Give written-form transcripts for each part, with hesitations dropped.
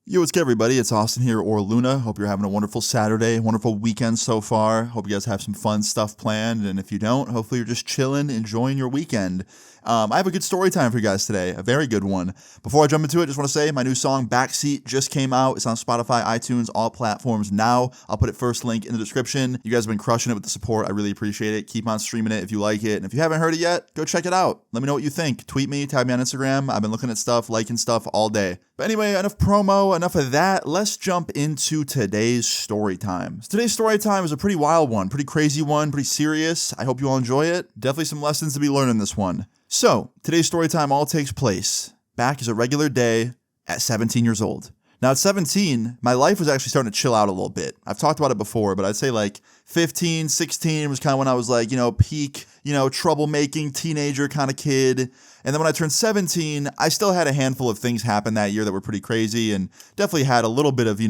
Yo, what's good, everybody? It's Austin here, or Luna. Hope you're having a wonderful Saturday, wonderful weekend so far. Hope you guys have some fun stuff planned, and if you don't, hopefully you're just chilling, enjoying your weekend. I have a good story time for you guys today, a very good one. Before I jump into it, just want to say my new song, Backseat, just came out. It's on Spotify, iTunes, all platforms now. I'll put it first link in the description. You guys have been crushing it with the support. I really appreciate it. Keep on streaming it if you like it, and if you haven't heard it yet, go check it out. Let me know what you think. Tweet me, tag me on Instagram. I've been looking at stuff, liking stuff all day. But anyway, enough promo, enough of that. Let's jump into today's story time. Today's story time is a pretty wild one, pretty crazy one, pretty serious. I hope you all enjoy it. Definitely some lessons to be learned in this one. So, today's story time all takes place back as a regular day at 17 years old. Now, at 17, my life was actually starting to chill out a little bit. I've talked about it before, but I'd say like 15, 16 was kind of when I was like, peak, troublemaking teenager kind of kid. And then when I turned 17, I still had a handful of things happen that year that were pretty crazy and definitely had a little bit of,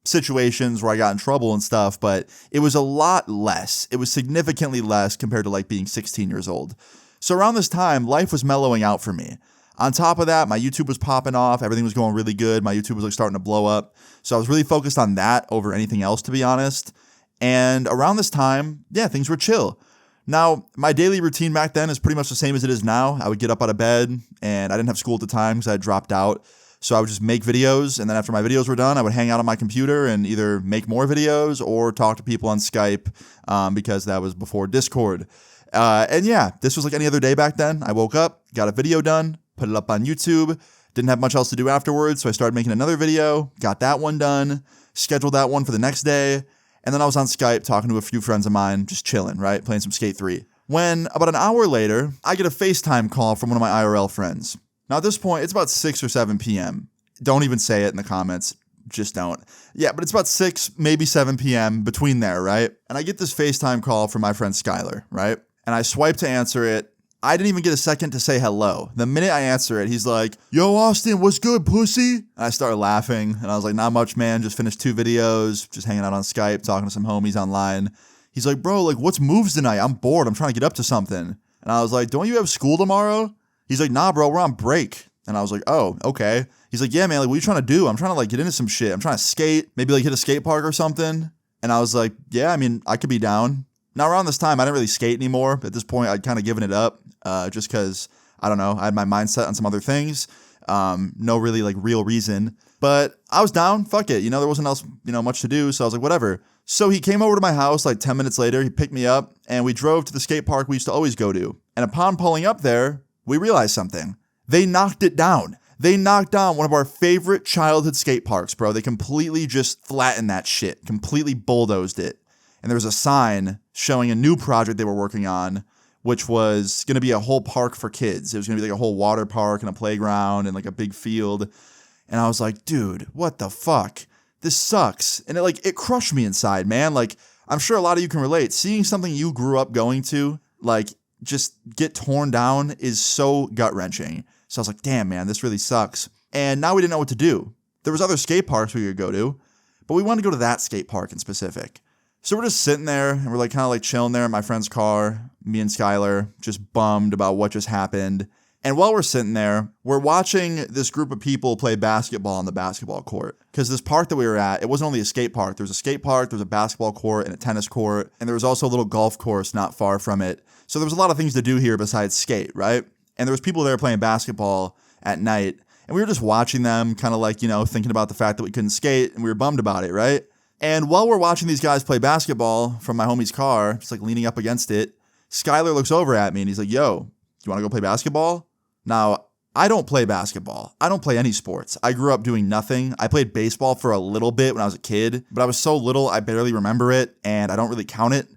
situations where I got in trouble and stuff, but it was a lot less. It was significantly less compared to like being 16 years old. So around this time, life was mellowing out for me. On top of that, my YouTube was popping off. Everything was going really good. My YouTube was like starting to blow up. So I was really focused on that over anything else, to be honest. And around this time, things were chill. Now, my daily routine back then is pretty much the same as it is now. I would get up out of bed, and I didn't have school at the time because I had dropped out. So I would just make videos, and then after my videos were done, I would hang out on my computer and either make more videos or talk to people on Skype because that was before Discord. This was like any other day back then. I woke up, got a video done, put it up on YouTube, didn't have much else to do afterwards, so I started making another video, got that one done, scheduled that one for the next day, and then I was on Skype talking to a few friends of mine, just chilling, right, playing some Skate 3. When, about an hour later, I get a FaceTime call from one of my IRL friends. Now at this point, it's about 6 or 7 p.m. Don't even say it in the comments. Just don't. Yeah, but it's about 6, maybe 7 p.m. between there, right? And I get this FaceTime call from my friend Skylar, right? And I swipe to answer it. I didn't even get a second to say hello. The minute I answer it, he's like, "Yo, Austin, what's good, pussy?" And I started laughing, and I was like, "Not much, man. Just finished 2 videos, just hanging out on Skype, talking to some homies online." He's like, "Bro, like, what's moves tonight? I'm bored. I'm trying to get up to something." And I was like, "Don't you have school tomorrow?" He's like, "Nah, bro, we're on break." And I was like, "Oh, okay." He's like, "Yeah, man, like, what are you trying to do?" "I'm trying to, like, get into some shit. I'm trying to skate, maybe, like, hit a skate park or something." And I was like, "Yeah, I mean, I could be down." Now, around this time, I didn't really skate anymore. At this point, I'd kind of given it up just because, I don't know, I had my mindset on some other things. No really, like, real reason. But I was down. Fuck it. There wasn't else, much to do. So I was like, whatever. So he came over to my house like 10 minutes later. He picked me up, and we drove to the skate park we used to always go to. And upon pulling up there, we realized something. They knocked it down. They knocked down one of our favorite childhood skate parks, bro. They completely just flattened that shit, completely bulldozed it. And there was a sign showing a new project they were working on, which was going to be a whole park for kids. It was going to be like a whole water park and a playground and like a big field. And I was like, dude, what the fuck? This sucks. And it crushed me inside, man. Like, I'm sure a lot of you can relate. Seeing something you grew up going to, like, just get torn down is so gut-wrenching. So I was like, damn, man, this really sucks. And now we didn't know what to do. There was other skate parks we could go to, but we wanted to go to that skate park in specific. So we're just sitting there, and we're like kind of like chilling there in my friend's car, me and Skylar, just bummed about what just happened. And while we're sitting there, we're watching this group of people play basketball on the basketball court. Because this park that we were at, it wasn't only a skate park. There was a skate park, there was a basketball court, and a tennis court. And there was also a little golf course not far from it. So there was a lot of things to do here besides skate, right? And there was people there playing basketball at night. And we were just watching them, kind of like, thinking about the fact that we couldn't skate. And we were bummed about it, right? And while we're watching these guys play basketball from my homie's car, just like leaning up against it, Skylar looks over at me and he's like, "Yo, you want to go play basketball?" Now, I don't play basketball. I don't play any sports. I grew up doing nothing. I played baseball for a little bit when I was a kid, but I was so little I barely remember it and I don't really count it.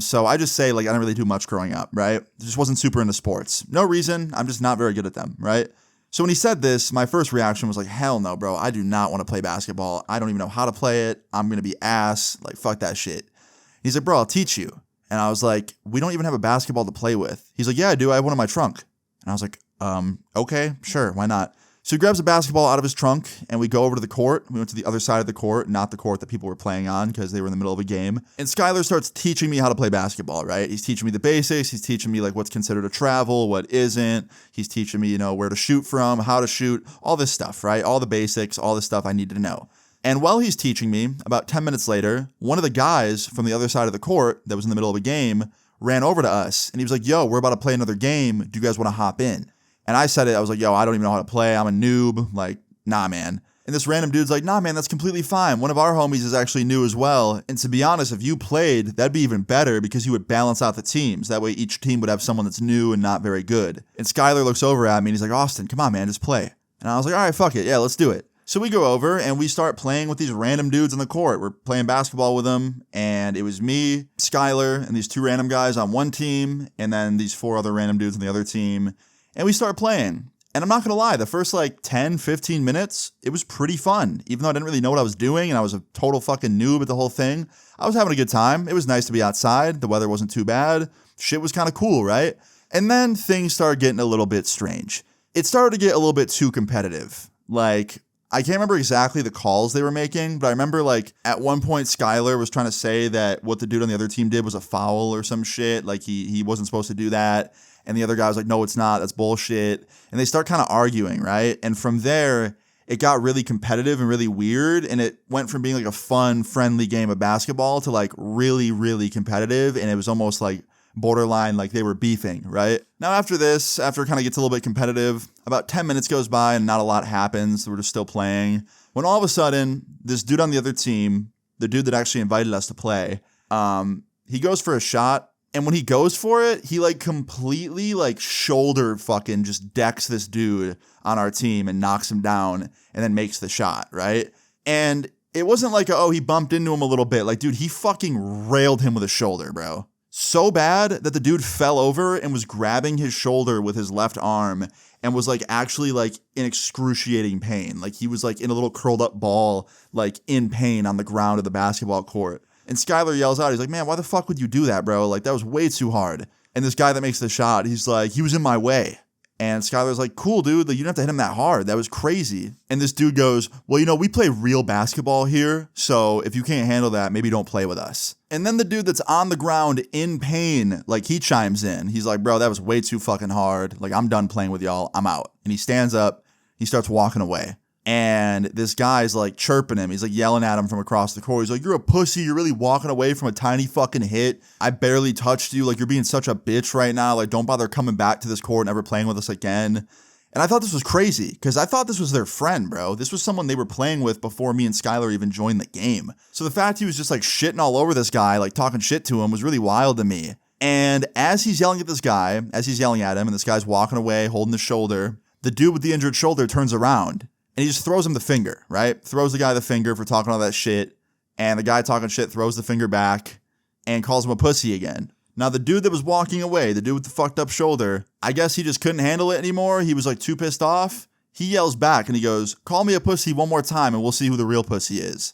So I just say like I didn't really do much growing up, right? Just wasn't super into sports. No reason. I'm just not very good at them, right? So when he said this, my first reaction was like, hell no, bro. I do not want to play basketball. I don't even know how to play it. I'm going to be ass. Like, fuck that shit. He's like, "Bro, I'll teach you." And I was like, "We don't even have a basketball to play with." He's like, "Yeah, I do. I have one in my trunk." And I was like, okay, sure. Why not? So he grabs a basketball out of his trunk, and we go over to the court. We went to the other side of the court, not the court that people were playing on because they were in the middle of a game. And Skylar starts teaching me how to play basketball, right? He's teaching me the basics. He's teaching me like what's considered a travel, what isn't. He's teaching me, where to shoot from, how to shoot, all this stuff, right? All the basics, all the stuff I needed to know. And while he's teaching me, about 10 minutes later, one of the guys from the other side of the court that was in the middle of a game ran over to us, and he was like, yo, we're about to play another game. Do you guys want to hop in? And I said it, I was like, yo, I don't even know how to play. I'm a noob. Like, nah, man. And this random dude's like, nah, man, that's completely fine. One of our homies is actually new as well. And to be honest, if you played, that'd be even better because you would balance out the teams. That way each team would have someone that's new and not very good. And Skylar looks over at me and he's like, Austin, come on, man, just play. And I was like, all right, fuck it. Yeah, let's do it. So we go over and we start playing with these random dudes on the court. We're playing basketball with them. And it was me, Skylar, and these two random guys on one team. And then these 4 other random dudes on the other team. And we start playing. And I'm not going to lie, the first 10, 15 minutes, it was pretty fun. Even though I didn't really know what I was doing and I was a total fucking noob at the whole thing, I was having a good time. It was nice to be outside. The weather wasn't too bad. Shit was kind of cool, right? And then things started getting a little bit strange. It started to get a little bit too competitive. I can't remember exactly the calls they were making, but I remember at one point Skylar was trying to say that what the dude on the other team did was a foul or some shit. He wasn't supposed to do that. And the other guy was like, no, it's not. That's bullshit. And they start kind of arguing, right? And from there, it got really competitive and really weird. And it went from being a fun, friendly game of basketball to really, really competitive. And it was almost borderline they were beefing, right? Now after this, after it kind of gets a little bit competitive, about 10 minutes goes by and not a lot happens. We're just still playing. When all of a sudden, this dude on the other team, the dude that actually invited us to play, he goes for a shot. And when he goes for it, he completely shoulder fucking just decks this dude on our team and knocks him down and then makes the shot, right? And it wasn't he bumped into him a little bit. Dude, he fucking railed him with a shoulder, bro. So bad that the dude fell over and was grabbing his shoulder with his left arm and was actually in excruciating pain. He was in a little curled up ball, in pain on the ground of the basketball court. And Skylar yells out, he's like, man, why the fuck would you do that, bro? That was way too hard. And this guy that makes the shot, he's like, he was in my way. And Skylar's like, cool, dude. You didn't have to hit him that hard. That was crazy. And this dude goes, well, we play real basketball here. So if you can't handle that, maybe don't play with us. And then the dude that's on the ground in pain, he chimes in. He's like, bro, that was way too fucking hard. I'm done playing with y'all. I'm out. And he stands up. He starts walking away. And this guy's chirping him. He's yelling at him from across the court. He's like, you're a pussy. You're really walking away from a tiny fucking hit. I barely touched you. You're being such a bitch right now. Don't bother coming back to this court and ever playing with us again. And I thought this was crazy because I thought this was their friend, bro. This was someone they were playing with before me and Skylar even joined the game. So the fact he was just shitting all over this guy, talking shit to him was really wild to me. And as he's yelling at this guy, as he's yelling at him and this guy's walking away, holding his shoulder, the dude with the injured shoulder turns around. And he just throws him the finger, right? Throws the guy the finger for talking all that shit. And the guy talking shit throws the finger back and calls him a pussy again. Now, the dude that was walking away, the dude with the fucked up shoulder, I guess he just couldn't handle it anymore. He was too pissed off. He yells back and he goes, call me a pussy one more time and we'll see who the real pussy is.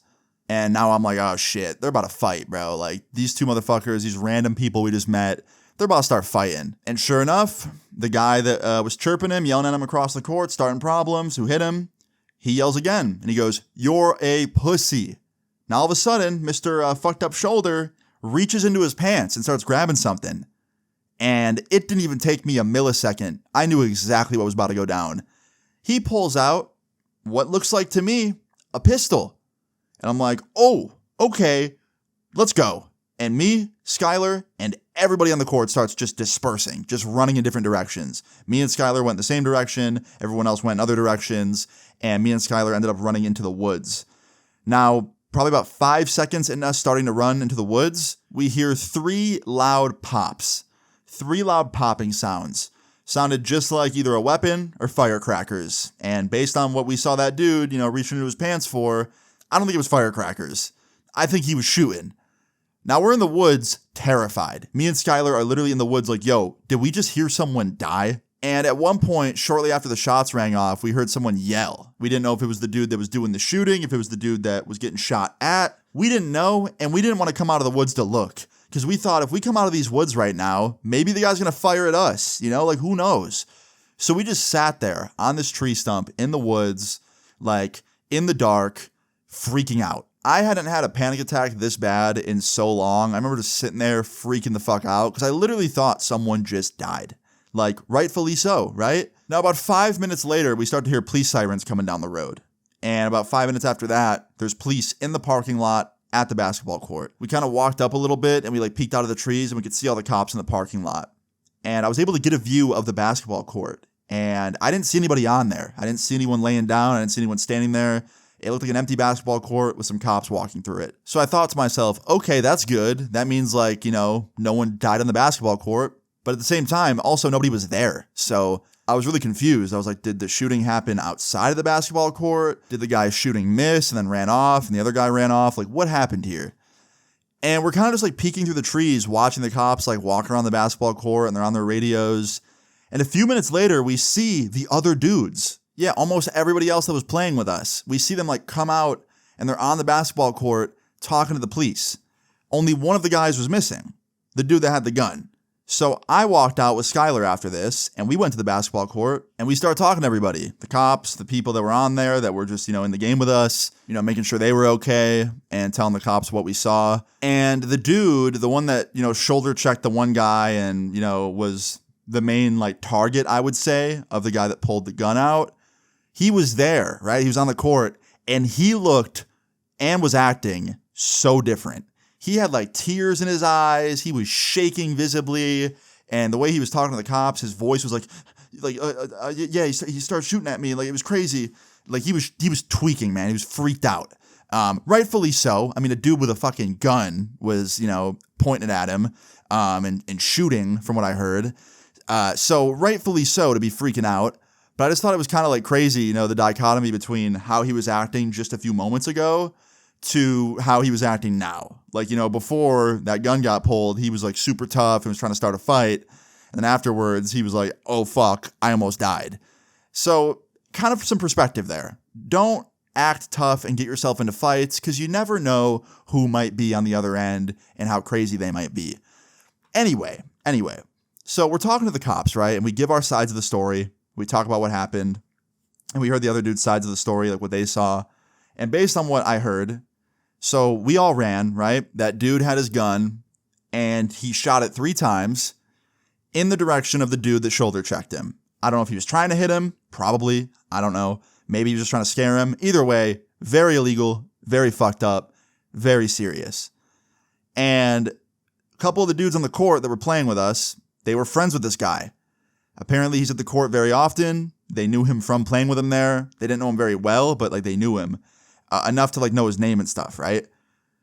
And now I'm like, oh shit, they're about to fight, bro. These two motherfuckers, these random people we just met, they're about to start fighting. And sure enough, the guy that was chirping him, yelling at him across the court, starting problems, who hit him, he yells again, and he goes, you're a pussy. Now, all of a sudden, Mr. Fucked Up Shoulder reaches into his pants and starts grabbing something. And it didn't even take me a millisecond. I knew exactly what was about to go down. He pulls out what looks like to me a pistol. And I'm like, oh, okay, let's go. And me, Skylar, and everybody on the court starts just dispersing, just running in different directions. Me and Skylar went the same direction. Everyone else went in other directions. And me and Skylar ended up running into the woods. Now, probably about 5 seconds in us starting to run into the woods, we hear 3 loud pops. 3 loud popping sounds. Sounded just like either a weapon or firecrackers. And based on what we saw that dude, reaching into his pants for, I don't think it was firecrackers. I think he was shooting. Now we're in the woods, terrified. Me and Skylar are literally in the woods yo, did we just hear someone die? And at one point, shortly after the shots rang off, we heard someone yell. We didn't know if it was the dude that was doing the shooting, if it was the dude that was getting shot at. We didn't know, and we didn't want to come out of the woods to look. Because we thought if we come out of these woods right now, maybe the guy's going to fire at us, who knows? So we just sat there on this tree stump in the woods, like in the dark, freaking out. I hadn't had a panic attack this bad in so long. I remember just sitting there freaking the fuck out because I literally thought someone just died. Like, rightfully so, right? Now, about 5 minutes later, we start to hear police sirens coming down the road. And about 5 minutes after that, there's police in the parking lot at the basketball court. We kind of walked up a little bit and we like peeked out of the trees and we could see all the cops in the parking lot. And I was able to get a view of the basketball court. And I didn't see anybody on there. I didn't see anyone laying down. I didn't see anyone standing there. It looked like an empty basketball court with some cops walking through it. So I thought to myself, okay, that's good. That means like, no one died on the basketball court. But at the same time, also nobody was there. So I was really confused. I was like, did the shooting happen outside of the basketball court? Did the guy shooting miss and then ran off and the other guy ran off? Like, what happened here? And we're kind of just like peeking through the trees, watching the cops like walk around the basketball court and they're on their radios. And a few minutes later, we see the other dudes. Yeah, almost everybody else that was playing with us. We see them like come out and they're on the basketball court talking to the police. Only one of the guys was missing, the dude that had the gun. So I walked out with Skylar after this and we went to the basketball court and we started talking to everybody, the cops, the people that were on there that were just, in the game with us, making sure they were okay and telling the cops what we saw. And the dude, the one that, shoulder checked the one guy and, was the main like target, I would say, of the guy that pulled the gun out. He was there, right? He was on the court and he looked and was acting so different. He had like tears in his eyes. He was shaking visibly. And the way he was talking to the cops, his voice was yeah, he started shooting at me. Like, it was crazy. Like, he was tweaking, man. He was freaked out. Rightfully so. I mean, a dude with a fucking gun was, pointing at him and shooting from what I heard. So rightfully so to be freaking out. But I just thought it was kind of like crazy, the dichotomy between how he was acting just a few moments ago to how he was acting now. Like, before that gun got pulled, he was like super tough and was trying to start a fight. And then afterwards, he was like, oh, fuck, I almost died. So kind of some perspective there. Don't act tough and get yourself into fights because you never know who might be on the other end and how crazy they might be. Anyway, so we're talking to the cops, right? And we give our sides of the story. We talk about what happened. And we heard the other dude's sides of the story, like what they saw. And based on what I heard, so we all ran, right? That dude had his gun and he shot it 3 times in the direction of the dude that shoulder checked him. I don't know if he was trying to hit him. Probably. I don't know. Maybe he was just trying to scare him. Either way, very illegal, very fucked up, very serious. And a couple of the dudes on the court that were playing with us, they were friends with this guy. Apparently he's at the court very often. They knew him from playing with him there. They didn't know him very well, but like they knew him. Enough to like know his name and stuff, right?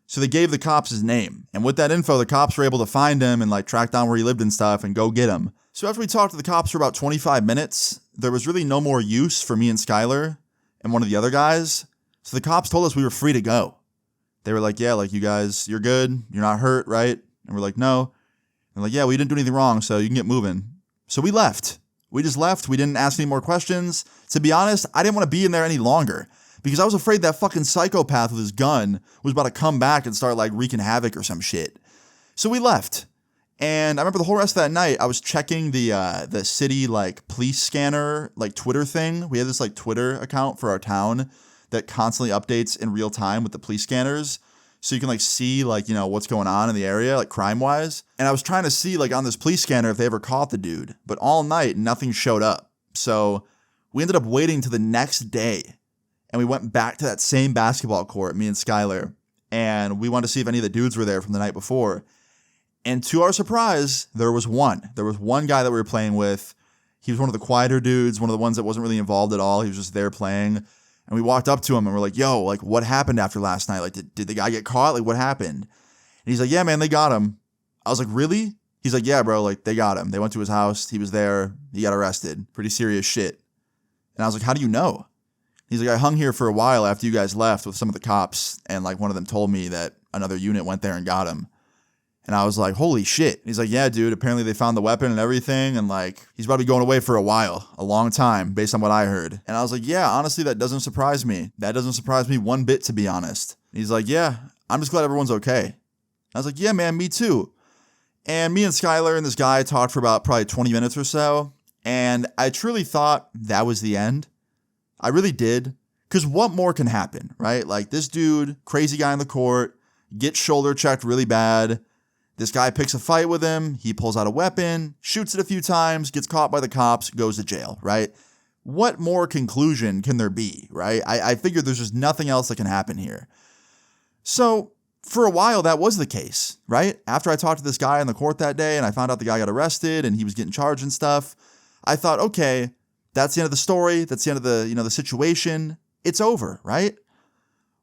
So they gave the cops his name. And with that info, the cops were able to find him and like track down where he lived and stuff and go get him. So after we talked to the cops for about 25 minutes, there was really no more use for me and Skylar and one of the other guys. So the cops told us we were free to go. They were like, yeah, like you guys, you're good. You're not hurt, right? And we're like, no. And like, yeah, we didn't do anything wrong, so you can get moving. So we left. We just left. We didn't ask any more questions. To be honest, I didn't want to be in there any longer. Because I was afraid that fucking psychopath with his gun was about to come back and start like wreaking havoc or some shit. So we left. And I remember the whole rest of that night, I was checking the city like police scanner, like Twitter thing. We had this like Twitter account for our town that constantly updates in real time with the police scanners. So you can like see like, what's going on in the area, like crime wise. And I was trying to see like on this police scanner if they ever caught the dude. But all night, nothing showed up. So we ended up waiting to the next day. And we went back to that same basketball court, me and Skylar, and we wanted to see if any of the dudes were there from the night before. And to our surprise, there was one. There was one guy that we were playing with. He was one of the quieter dudes, one of the ones that wasn't really involved at all. He was just there playing. And we walked up to him and we're like, yo, like what happened after last night? Like, did the guy get caught? Like, what happened? And he's like, yeah, man, they got him. I was like, really? He's like, yeah, bro, like they got him. They went to his house. He was there. He got arrested. Pretty serious shit. And I was like, how do you know? He's like, I hung here for a while after you guys left with some of the cops, and like one of them told me that another unit went there and got him. And I was like, holy shit. He's like, yeah, dude, apparently they found the weapon and everything, and like he's about to be going away for a while, a long time, based on what I heard. And I was like, yeah, honestly, that doesn't surprise me. That doesn't surprise me one bit, to be honest. And he's like, yeah, I'm just glad everyone's okay. I was like, yeah, man, me too. And me and Skylar and this guy talked for about probably 20 minutes or so. And I truly thought that was the end. I really did. Because what more can happen, right? Like this dude, crazy guy in the court, gets shoulder checked really bad. This guy picks a fight with him. He pulls out a weapon, shoots it a few times, gets caught by the cops, goes to jail, right? What more conclusion can there be, right? I figured there's just nothing else that can happen here. So for a while, that was the case, right? After I talked to this guy in the court that day and I found out the guy got arrested and he was getting charged and stuff, I thought, okay, that's the end of the story. That's the end of the situation. It's over, right?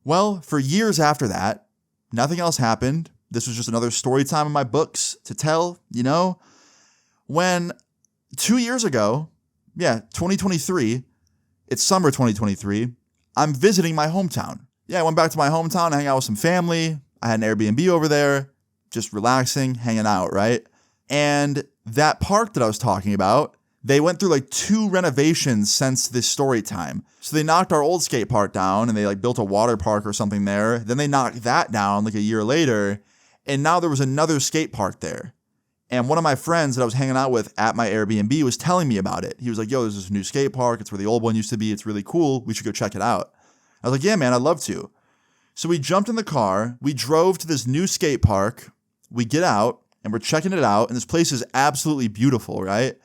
Well, for years after that, nothing else happened. This was just another story time in my books to tell, when 2 years ago, 2023, it's summer 2023, I'm visiting my hometown. I went back to my hometown to hang out with some family. I had an Airbnb over there, just relaxing, hanging out, right? And that park that I was talking about, they went through like 2 renovations since this story time. So they knocked our old skate park down and they like built a water park or something there. Then they knocked that down like a year later. And now there was another skate park there. And one of my friends that I was hanging out with at my Airbnb was telling me about it. He was like, yo, there's this new skate park. It's where the old one used to be. It's really cool. We should go check it out. I was like, yeah, man, I'd love to. So we jumped in the car. We drove to this new skate park. We get out and we're checking it out. And this place is absolutely beautiful, right?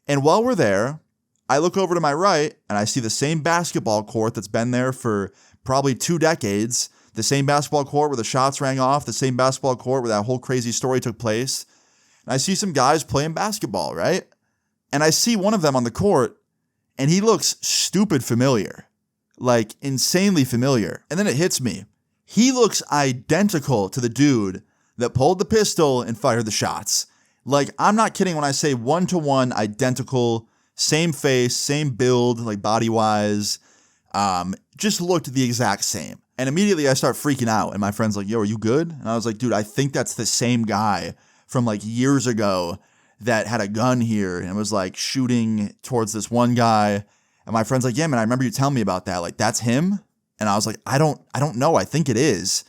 And while we're there, I look over to my right and I see the same basketball court that's been there for probably 2 decades. The same basketball court where the shots rang off. The same basketball court where that whole crazy story took place. And I see some guys playing basketball, right? And I see one of them on the court and he looks stupid familiar. Like insanely familiar. And then it hits me. He looks identical to the dude that pulled the pistol and fired the shots. Like, I'm not kidding when I say 1-to-1 identical, same face, same build, like body-wise, just looked the exact same. And immediately I start freaking out and my friend's like, yo, are you good? And I was like, dude, I think that's the same guy from like years ago that had a gun here and was like shooting towards this one guy. And my friend's like, yeah, man, I remember you telling me about that. Like, that's him? And I was like, I don't know. I think it is.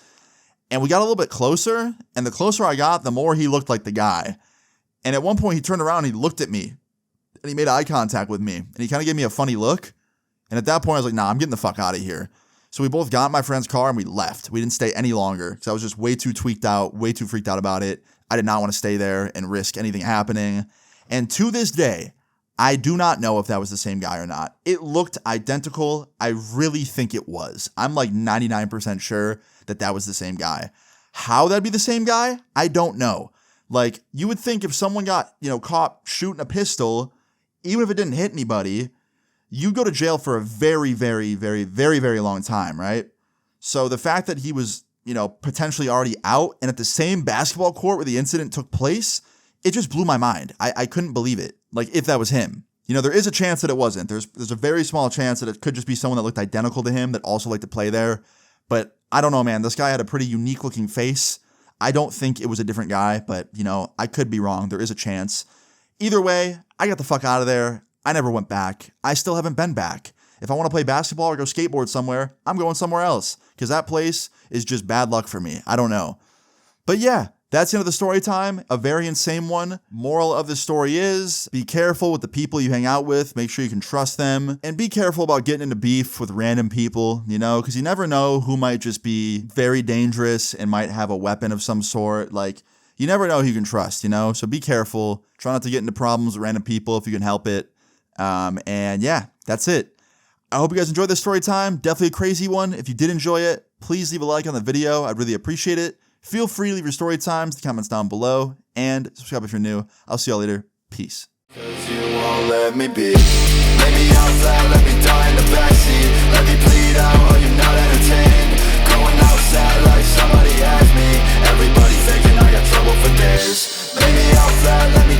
And we got a little bit closer. And the closer I got, the more he looked like the guy. And at one point he turned around and he looked at me and he made eye contact with me. And he kind of gave me a funny look. And at that point I was like, nah, I'm getting the fuck out of here. So we both got in my friend's car and we left. We didn't stay any longer because I was just way too tweaked out, way too freaked out about it. I did not want to stay there and risk anything happening. And to this day, I do not know if that was the same guy or not. It looked identical. I really think it was. I'm like 99% sure that that was the same guy. How that'd be the same guy, I don't know. Like, you would think if someone got, caught shooting a pistol, even if it didn't hit anybody, you go to jail for a very, very, very, very, very long time, right? So the fact that he was, potentially already out and at the same basketball court where the incident took place, it just blew my mind. I couldn't believe it. Like, if that was him. There is a chance that it wasn't. There's a very small chance that it could just be someone that looked identical to him that also liked to play there. But I don't know, man. This guy had a pretty unique looking face. I don't think it was a different guy, but, I could be wrong. There is a chance. Either way, I got the fuck out of there. I never went back. I still haven't been back. If I want to play basketball or go skateboard somewhere, I'm going somewhere else because that place is just bad luck for me. I don't know. But yeah, that's the end of the story time. A very insane one. Moral of the story is be careful with the people you hang out with. Make sure you can trust them and be careful about getting into beef with random people, because you never know who might just be very dangerous and might have a weapon of some sort. Like, you never know who you can trust, So be careful. Try not to get into problems with random people if you can help it. And yeah, that's it. I hope you guys enjoyed this story time. Definitely a crazy one. If you did enjoy it, please leave a like on the video. I'd really appreciate it. Feel free to leave your story times in the comments down below. And subscribe if you're new. I'll see y'all later. Peace. Cause you won't let me be. Lay me out flat, let me die in the backseat. Let me bleed out while you're not entertained. Going outside like somebody asked me. Everybody thinking I got trouble for days. Lay me out flat, let me